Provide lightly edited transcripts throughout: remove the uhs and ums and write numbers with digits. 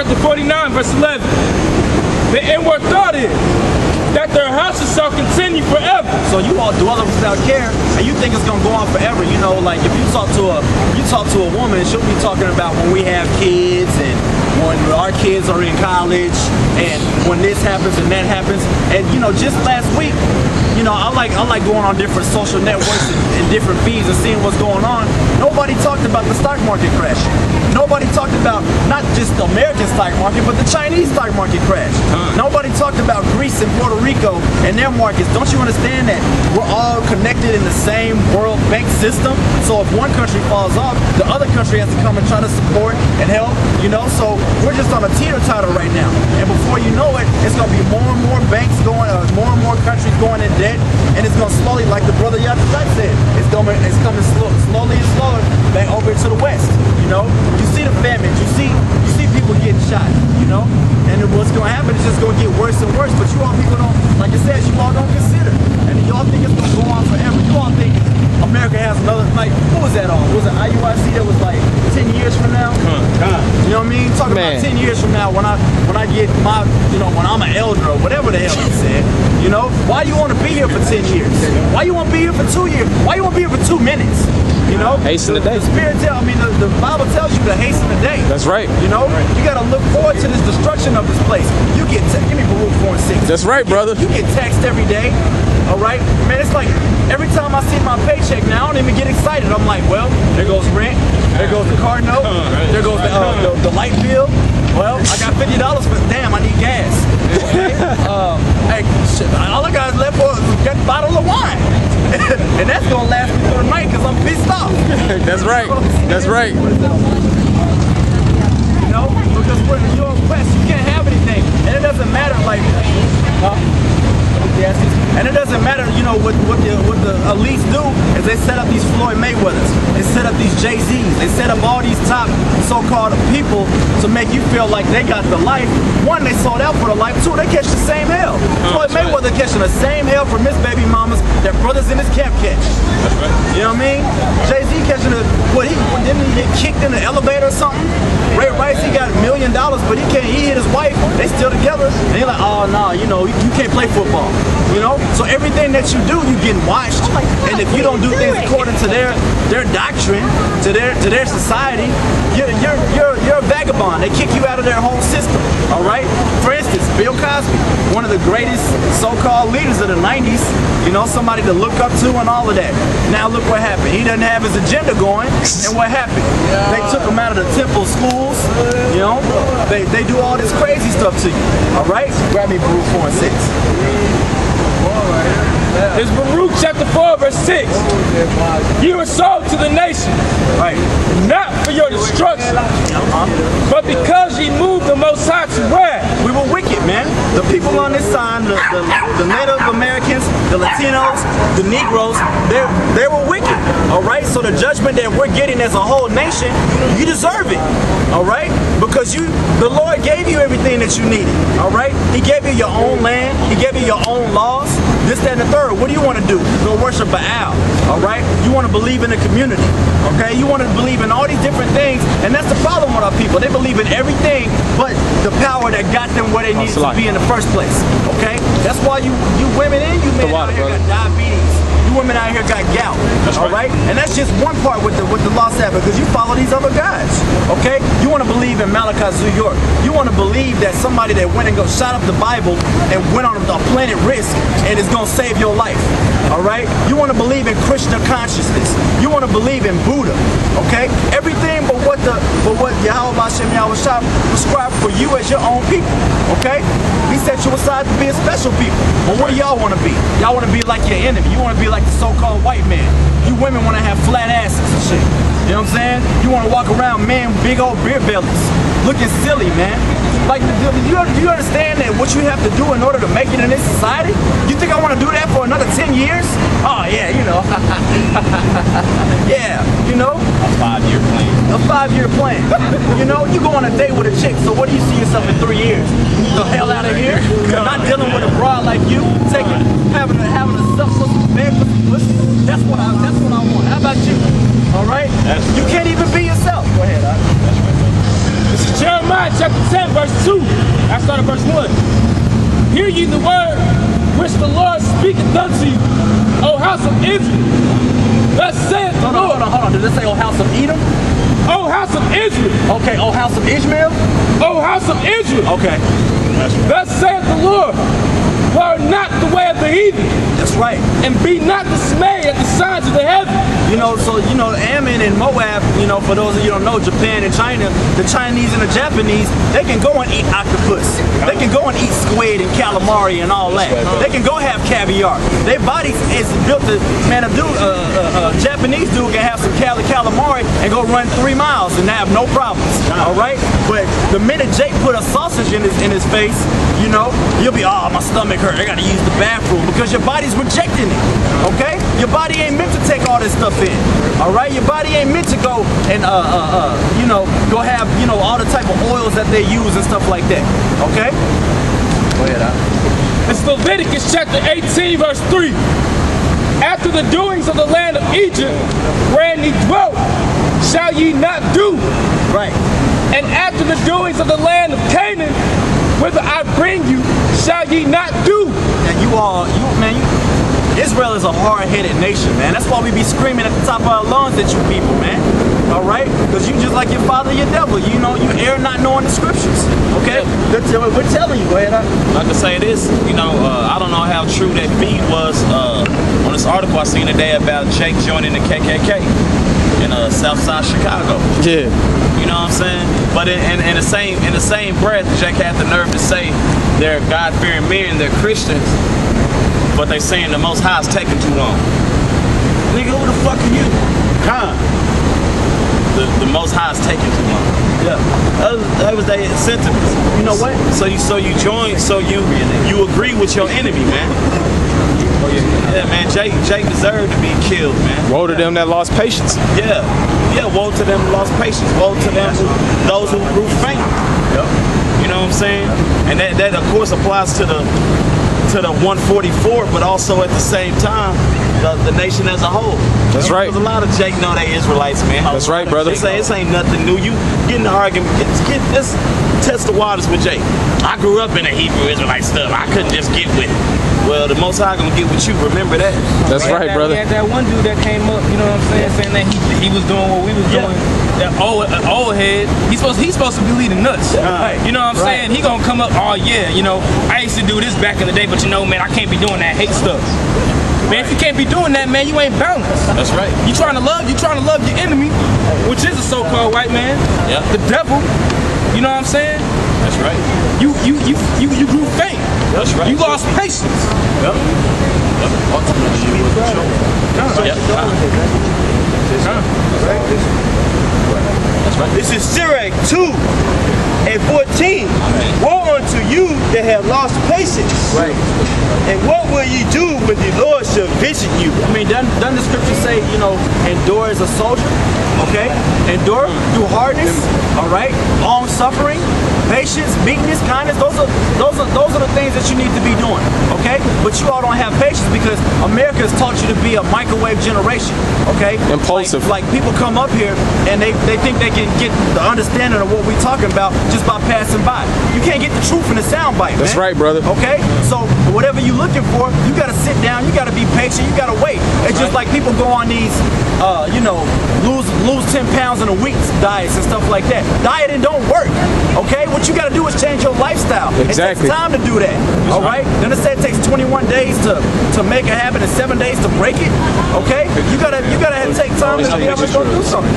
chapter 49, verse 11. The inward thought is that their houses shall continue forever. So you all dwell without care, and you think it's gonna go on forever. You know, like if you talk to a woman, she'll be talking about when we have kids and when our kids are in college and when this happens and that happens. And you know, just last week, you know, I like going on different social networks and different feeds and seeing what's going on. Nobody talked about the stock market crash. Nobody talked about not just the American stock market, but the Chinese stock market crash. Nobody talked about Greece and Puerto Rico and their markets. Don't you understand that we're all connected in the same world bank system? So if one country falls off, the other country has to come and try to support and help, you know? So we're just on a teeter-totter right now. And before you know it, it's gonna be more and more banks going, more and more countries going in debt, and it's gonna slowly, like the brother Yatsai said, it's coming slowly and slower back over to the west, you know? You see the famine, you see people getting shot, you know? And what's gonna happen is just gonna get worse and worse, but you all people don't, like I said, you all don't consider. And y'all think it's gonna go on forever. You all think America has another, like, what was that on? Was it IUIC that was like 10 years from now? You know what I mean? Talking about 10 years from now when I get my, you know, when I'm an elder or whatever the hell he said, you know? Why you wanna be here for 10 years? Why you wanna be here for 2 years? Why you wanna be here for 2 minutes? You know, hasten the day. The Spirit the Bible tells you to hasten the day. That's right. You know, you got to look forward to this destruction of this place. You get, give me Baruch 4:6. That's right, brother. You get taxed every day. All right, man. It's like every time I see my paycheck now, I don't even get excited. I'm like, well, there goes rent, there goes the car note, there goes the light bill. Well, I got $50, but damn, I need gas. Okay? Hey, shit, all I got left for is a bottle of wine. And that's gonna last me through the night because I'm pissed off. That's right. That's right. You know, because we're in the West, you can't have anything. And it doesn't matter, like, and it doesn't matter, you know, what the elites do is they set up these Floyd Mayweathers, they set up these Jay-Z's, they set up all these top so-called people to make you feel like they got the life. One, they sold out for the life. Two, they catch the same hell. Floyd Mayweather catching the same hell from his baby mamas that brothers in his camp catch. You know what I mean? Jay-Z catching didn't he get kicked in the elevator or something? Ray Rice, he got $1 million, but he hit his wife, they still together. And he's like, oh no, you know, you can't play football. You know, so everything that you do, you getting watched, and if you don't do things according to their doctrine, to their society, you're a vagabond. They kick you out of their whole system. All right. For instance, Bill Cosby, one of the greatest so-called leaders of the '90s. You know, somebody to look up to and all of that. Now look what happened. He doesn't have his agenda going, and what happened? They took him out of the temple schools. You know, they do all this crazy stuff to you. All right. Grab me Baruch 4:6. It's Baruch chapter 4, verse 6. You were sold to the nation, right? Not for your destruction, but because ye moved the Most High to wrath. We were wicked, man. The people on this side, the Native Americans, the Latinos, the Negroes, they were wicked. All right. So the judgment that we're getting as a whole nation, you deserve it. All right. Because the Lord gave you everything that you needed. All right. He gave you your own land. He gave you your own laws. This, that, and the third. What do you want to do? Go worship Baal. All right. You want to believe in the community. Okay. You want to believe in all these different things, and that's the problem with our people. They believe in everything but the power that got them where they needed to be in the first place. Okay. That's why you women and you men out here got diabetes. You women out here got gout. All right. And that's just one part with the lost Sabbath, because you follow these other guys. Okay. You want to believe in Malachi New York. You want to believe that somebody that went and shot up the Bible and went on a planet risk and is going to save your life. All right. You want to believe in Krishna consciousness. You want to believe in Buddha. Okay. Everything but what Yahweh Hashem Yahweh Shah prescribed for you as your own people. Okay. He set you aside to be a special people. But what do y'all want to be? Y'all want to be like your enemy. You want to be like the so-called white man. You women want to have flat asses and shit. You know what I'm saying? You want to walk around, man, big old beer bellies, looking silly, man. Like, do you understand that what you have to do in order to make it in this society? You think I want to do that for another 10 years? Oh, yeah, you know. Yeah, you know. A 5-year plan. A 5-year plan. You know, you go on a date with a chick, so what do you see yourself in 3 years? The hell out of here? Not dealing with a broad like you, having a selfless bed pussy. That's what I want. How about you? All right? You can't even be yourself. Go ahead, This is Jeremiah Jeremiah chapter 10, verse 2. I start at verse 1. Hear ye the word which the Lord speaketh unto you, O house of Israel. Thus saith the Lord. Hold on. Did it say, O house of Edom? O house of Israel. Okay, O house of Ishmael? O house of Israel. Okay. Thus saith the Lord. Learn not the way of the heathen. That's right. And be not dismayed at the signs of the heaven. You know, so, you know, Ammon and Moab, you know, for those of you who don't know, Japan and China, the Chinese and the Japanese, they can go and eat octopus. They can go and eat squid and calamari and all that. They can go have caviar. Their bodies is built to, man, a Japanese dude can have some calamari and go run 3 miles and have no problems, all right? But the minute Jake put a sausage in his face, you know, you'll be, oh, my stomach hurt, I gotta use the bathroom, because your body's rejecting it, okay? Your body ain't meant to take all this stuff in, all right? Your body ain't meant to go and, you know, go have, you know, all the type of oils that they use and stuff like that, okay? Go ahead, It's Leviticus chapter 18, verse 3. After the doings of the land of Egypt, wherein ye dwelt, shall ye not do. Right. And after the doings of the land of Canaan, whither I bring you, shall ye not do. And Israel is a hard-headed nation, man. That's why we be screaming at the top of our lungs at you people, man. All right? Because you just like your father, your devil. You know, you err not knowing the scriptures. Okay? Yeah. We're telling you. Go ahead. Like to say this, you know, I don't know how true that beat was on this article I seen today about Jake joining the KKK in Southside Chicago. Yeah. You know what I'm saying? But in the same breath, Jake had the nerve to say they're God-fearing men, they're Christians, but they saying the Most High is taking too long. Nigga, who the fuck are you? The Most High is taking too long. Yeah. That was their sentiments. You know what? So you join, so you agree with your enemy, man. Yeah, man, Jake deserved to be killed, man. Woe to them that lost patience. Yeah, woe to them who lost patience. Woe to them those who grew faint. Yep. You know what I'm saying? And that of course applies to the 144, but also at the same time, the nation as a whole. That's right. There's a lot of Jake know they Israelites, man. That's right, brother. They say this ain't nothing new. You get in the argument, let's test the waters with Jake. I grew up in the Hebrew Israelite stuff. I couldn't just get with it. Well, the Most High gonna get with you. Remember that. That's right, brother. We had that one dude that came up, you know what I'm saying, saying that he was doing what we was doing. That old head. He's supposed to be leading nuts. You know what I'm saying? He gonna come up, oh yeah, you know, I used to do this back in the day, but you know, man, I can't be doing that hate stuff. Man, if you can't be doing that, man, you ain't balanced. That's right. You trying to love your enemy, which is a so-called white man. Yeah. The devil. You know what I'm saying? That's right. You grew faint. That's right. You lost patience. Yep. That's right. This is Sirach 2:14. Woe unto you that have lost patience. Right. And what will ye do when the Lord shall visit you? I mean, doesn't the scripture say, you know, endure as a soldier? Okay? Endure through hardness, all right? Long suffering, patience, meekness, kindness. Those are the things that you need to be doing, okay? But you all don't have patience because America has taught you to be a microwave generation, okay? Impulsive. Like people come up here and they think they can get the understanding of what we're talking about just by passing by. You can't get the truth in the soundbite, man. That's right, brother. Okay? So whatever you're looking for, you gotta sit down, you gotta be patient, you gotta wait. It's just like people go on these, you know, lose 10 pounds in a week diets and stuff like that. Dieting don't work, okay? What you gotta do is change your lifestyle. Exactly. It takes time to do that, all right? Then it said it takes 21 days to make a habit and 7 days to break it, okay? You gotta take time to be able to go do something,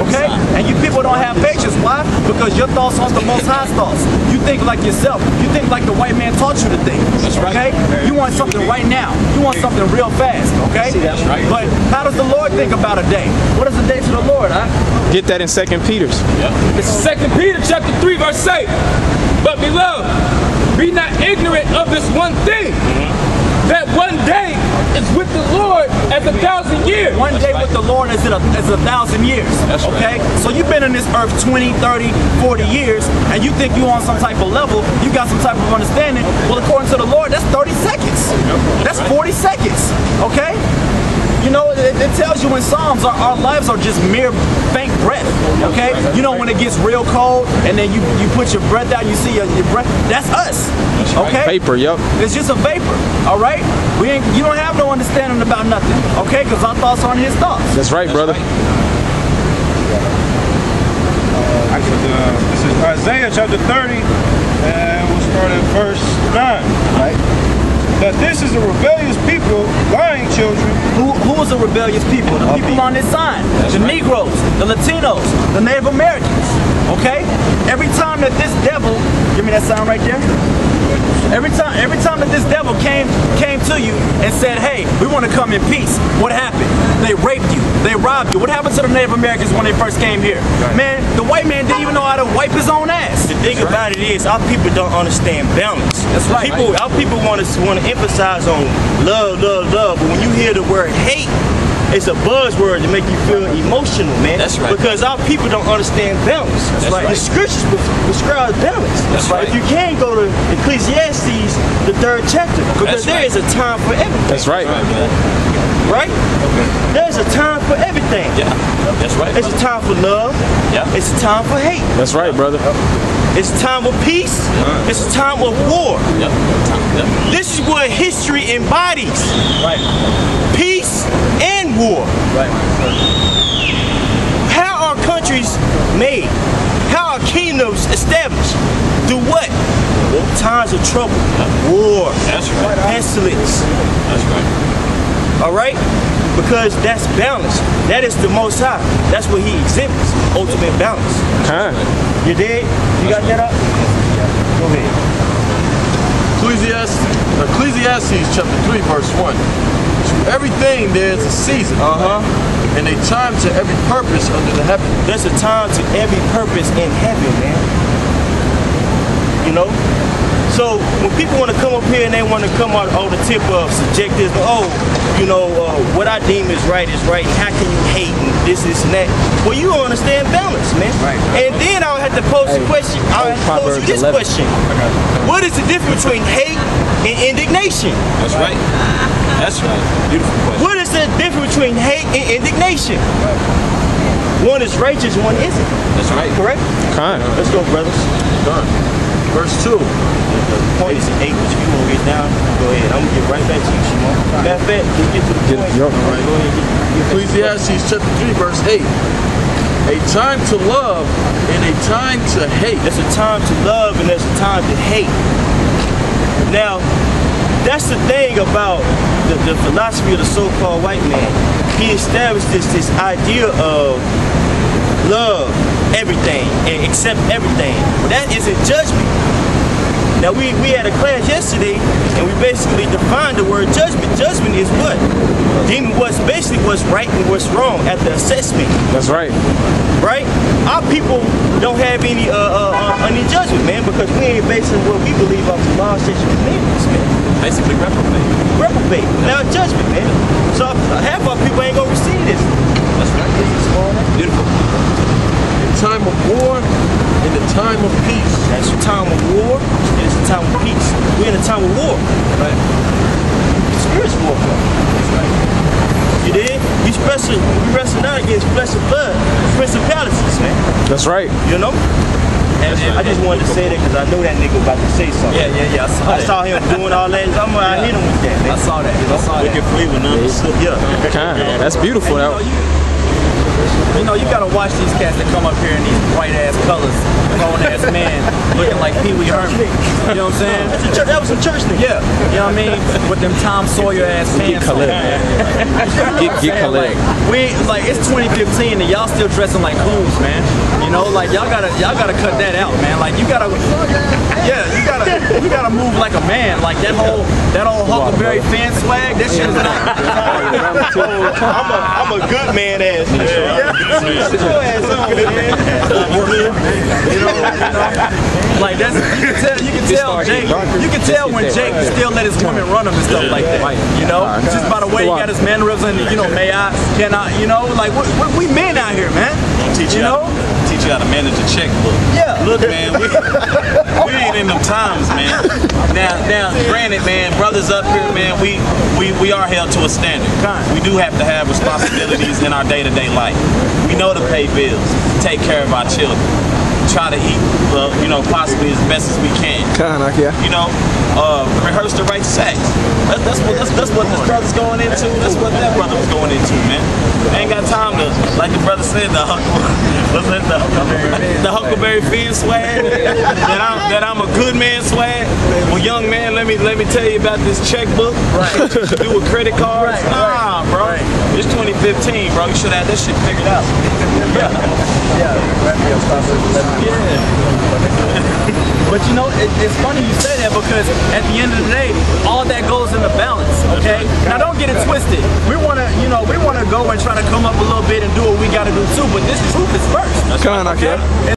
okay? And you people don't have patience. Why? Because your thoughts aren't the Most High's thoughts. You think like yourself. You think like the white man taught you to think, okay? You want something right now. You want something real fast, okay? That's right. But how does the Lord think about a day? What is a day to the Lord, huh? Get that in 2 Peter's. It's 2 Peter chapter 3, verse 8. But beloved, be not ignorant of this one thing, that one day is with the Lord as 1,000 years. One day with the Lord is 1,000 years. That's right. Okay? So you've been on this earth 20, 30, 40 years, and you think you're on some type of level, you got some type of understanding. Well, according to the Lord, that's 30 seconds. That's 40 seconds. Okay? You know, it tells you in Psalms our lives are just mere faint breath. Okay? You know when it gets real cold and then you put your breath out, you see your breath. That's us. Okay? Vapor, yup. It's just a vapor. All right? You don't have no understanding about nothing. Okay? Because our thoughts aren't his thoughts. That's right, brother. This is Isaiah chapter 30, and we'll start at verse 9. Right? That this is a rebellious people, lying children. Who is a rebellious people? The people on this sign. The Negroes, the Latinos, the Native Americans. Okay? Every time that this devil, give me that sound right there. Every time that this devil came to you and said, hey, we want to come in peace, what happened? They raped you. They robbed you. What happened to the Native Americans when they first came here? Man, the white man didn't even know how to wipe his own ass. The thing about it is, our people don't understand balance. That's right. Our people want to emphasize on love, love, love, but when you hear the word hate, it's a buzzword to make you feel emotional, man. That's right. Because our people don't understand balance. That's right. The scriptures prescribe balance. That's right. If you can go to Ecclesiastes, the 3rd chapter, because there is a time for everything. That's right. Right? There's a time for everything. Yeah, that's right. It's a time for love. Yeah. It's a time for hate. That's right, brother. It's a time of peace. It's a time of war. Yep. Yep. This is what history embodies. Right. Peace and war. Right. How are countries made? How are kingdoms established? Through what? Times of trouble. War. That's right. Pestilence. That's right. All right? Because that's balance. That is the Most High. That's what he exhibits. Ultimate balance. Huh. You did? You got that up? Go ahead. Ecclesiastes chapter 3 verse 1. To everything there's a season. And a time to every purpose under the heaven. There's a time to every purpose in heaven, man. You know? So when people want to come up here and they want to come out on the tip of subjective, what I deem is right, how can you hate and this and that? Well, you don't understand balance, man. Right. And then I'll have to pose a question. I'll have to pose you this question. What is the difference between hate and indignation? That's right. That's right. Beautiful question. What is the difference between hate and indignation? One is righteous, one isn't. That's right. Correct? Kind. Let's go, brothers. Done. Verse 2. The point is 8, but you want to get down, go ahead. I'm going to get right back to you, Shimon. Matter of fact, let's get to the point. Yup. All right, go ahead. Get Ecclesiastes chapter 3 verse 8. A time to love and a time to hate. There's a time to love and there's a time to hate. Now, that's the thing about the philosophy of the so-called white man. He established this idea of love everything and accept everything. But that isn't judgment. Now we had a class yesterday and we basically defined the word judgment. Judgment is what? Deeming what's right and what's wrong at the assessment. That's right. Right? Our people don't have any judgment, man, because we ain't basing what we believe off the law, statutes, and commandments, man. Basically reprobate. Reprobate. Now judgment, man. So half our people ain't gonna receive this. That's right. Beautiful. A time of war and a time of peace. That's a time of war and it's a time of peace. We're in a time of war. Right. Spiritual warfare. That's right. You did? We wrestle not against flesh and blood, principalities, man. That's right. You know? And I just wanted to say that because I know that nigga about to say something. Yeah. I saw him doing all that. I hit him with that, man. I saw that. Wicked flavor, none. Yeah. Kind. That's beautiful. You know, you gotta watch these cats that come up here in these bright ass colors, grown ass men, looking like Pee Wee Herman. You know what I'm saying? That was some church nigga. Yeah. You know what I mean? With them Tom Sawyer ass pants. Khaled, man. Get Khaled. Like it's 2015 and y'all still dressing like coons, man. You know, like y'all gotta cut that out, man. Like you gotta move like a man. Like that whole Huckleberry fan swag, that shit is not. I'm a good man ass nigga. Sit your ass on, man. You know, like that's you can tell when Jake still let his women run him and stuff like that. You know, just by the way he got his mannerisms and may I, can I, like we men out here, man. Teach you know, teach you how to manage a checkbook. Yeah. Look, man, we ain't in them times, man. Now, granted, man, brothers up here, man, we are held to a standard. We do have to have responsibilities in our day-to-day life. We know to pay bills, take care of our children, try to eat, you know, possibly as best as we can. You know, rehearse the right sex. That's what this brother's going into. That's what that brother was going into, man. I ain't got time to, like the brother said, the Huckleberry Finn swag. that I'm a good man swag. Well, young man, let me tell you about this checkbook. Right. To do with credit cards. Nah, bro. It's 2015, bro. You should have that shit figured out. But you know, it's funny you say that because at the end of the day, all that goes in the balance, okay? Now don't get it twisted. We wanna go and try to come up a little bit and do what we gotta do too, but this truth is first. Okay?